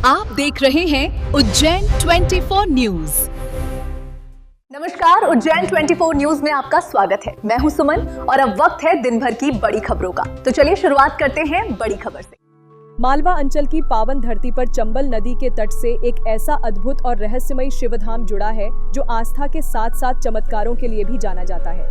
आप देख रहे हैं उज्जैन 24 न्यूज। नमस्कार, उज्जैन 24 न्यूज में आपका स्वागत है। मैं हूं सुमन और अब वक्त है दिन भर की बड़ी खबरों का। तो चलिए शुरुआत करते हैं बड़ी खबर से। मालवा अंचल की पावन धरती पर चंबल नदी के तट से एक ऐसा अद्भुत और रहस्यमयी शिवधाम जुड़ा है जो आस्था के साथ साथ चमत्कारों के लिए भी जाना जाता है।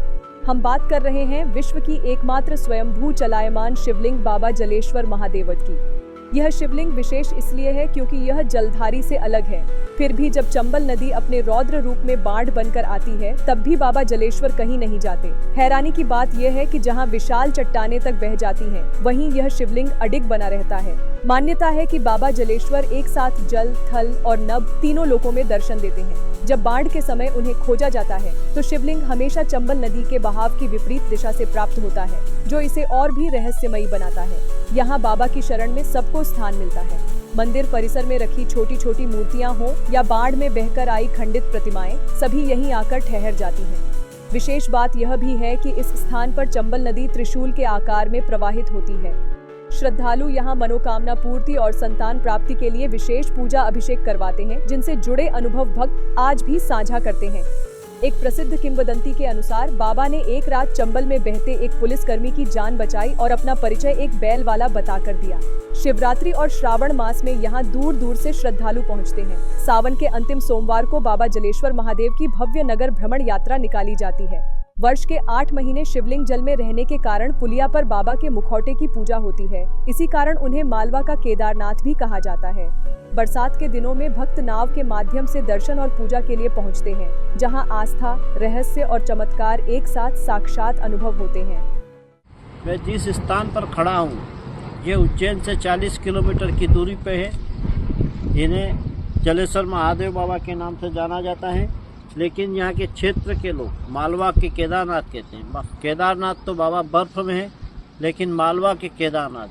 हम बात कर रहे हैं विश्व की एकमात्र स्वयंभू चलायमान शिवलिंग बाबा जलेश्वर महादेवत की। यह शिवलिंग विशेष इसलिए है क्योंकि यह जलधारी से अलग है। फिर भी जब चंबल नदी अपने रौद्र रूप में बाढ़ बनकर आती है तब भी बाबा जलेश्वर कहीं नहीं जाते। हैरानी की बात यह है कि जहां विशाल चट्टानें तक बह जाती हैं, वहीं यह शिवलिंग अडिग बना रहता है। मान्यता है कि बाबा जलेश्वर एक साथ जल, थल और नभ तीनों लोकों में दर्शन देते हैं। जब बाढ़ के समय उन्हें खोजा जाता है तो शिवलिंग हमेशा चंबल नदी के बहाव की विपरीत दिशा से प्राप्त होता है, जो इसे और भी रहस्यमयी बनाता है। यहाँ बाबा की शरण में सबको स्थान मिलता है। मंदिर परिसर में रखी छोटी छोटी मूर्तियां हो या बाढ़ में बहकर आई खंडित प्रतिमाएं, सभी यहीं आकर ठहर जाती हैं। विशेष बात यह भी है कि इस स्थान पर चंबल नदी त्रिशूल के आकार में प्रवाहित होती है। श्रद्धालु यहाँ मनोकामना पूर्ति और संतान प्राप्ति के लिए विशेष पूजा अभिषेक करवाते हैं, जिनसे जुड़े अनुभव भक्त आज भी साझा करते हैं। एक प्रसिद्ध किंवदंती के अनुसार बाबा ने एक रात चंबल में बहते एक पुलिसकर्मी की जान बचाई और अपना परिचय एक बैल वाला बताकर दिया। शिवरात्रि और श्रावण मास में यहाँ दूर दूर से श्रद्धालु पहुँचते हैं। सावन के अंतिम सोमवार को बाबा जलेश्वर महादेव की भव्य नगर भ्रमण यात्रा निकाली जाती है। वर्ष के 8 महीने शिवलिंग जल में रहने के कारण पुलिया पर बाबा के मुखौटे की पूजा होती है। इसी कारण उन्हें मालवा का केदारनाथ भी कहा जाता है। बरसात के दिनों में भक्त नाव के माध्यम से दर्शन और पूजा के लिए पहुंचते हैं, जहां आस्था, रहस्य और चमत्कार एक साथ साक्षात अनुभव होते हैं। मैं जिस स्थान पर खड़ा हूँ ये उज्जैन से 40 किलोमीटर की दूरी पे है। इन्हें जलेश्वर महादेव बाबा के नाम से जाना जाता है, लेकिन यहाँ के क्षेत्र के लोग मालवा के केदारनाथ कहते हैं। केदारनाथ तो बाबा बर्फ में है, लेकिन मालवा के केदारनाथ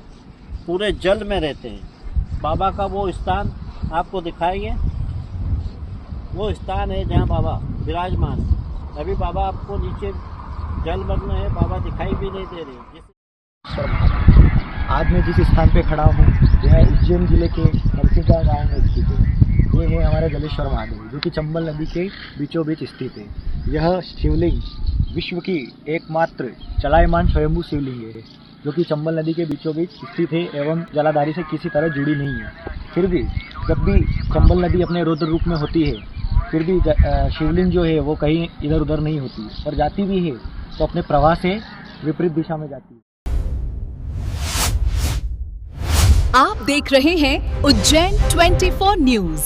पूरे जल में रहते हैं। बाबा का वो स्थान आपको दिखाएंगे। वो स्थान है जहाँ बाबा विराजमान है। अभी बाबा आपको नीचे जलमग्न है, बाबा दिखाई भी नहीं दे रहे। आज मैं जिस स्थान पे खड़ा हूँ यह उज्जैन जिले के नरसिंहपुर गाँव में स्थित है। ये है हमारे जलेश्वर महादेव, जो कि चंबल नदी के बीचों बीच स्थित है। यह शिवलिंग विश्व की एकमात्र चलायमान स्वयंभू शिवलिंग है, जो कि चंबल नदी के बीचों बीच स्थित है एवं जलाधारी से किसी तरह जुड़ी नहीं है। फिर भी जब भी चंबल नदी अपने रौद्र रूप में होती है, फिर भी शिवलिंग जो है वो कहीं इधर उधर नहीं होती, और जाती भी है तो अपने प्रवाह से विपरीत दिशा में जाती है। आप देख रहे हैं उज्जैन 24 न्यूज।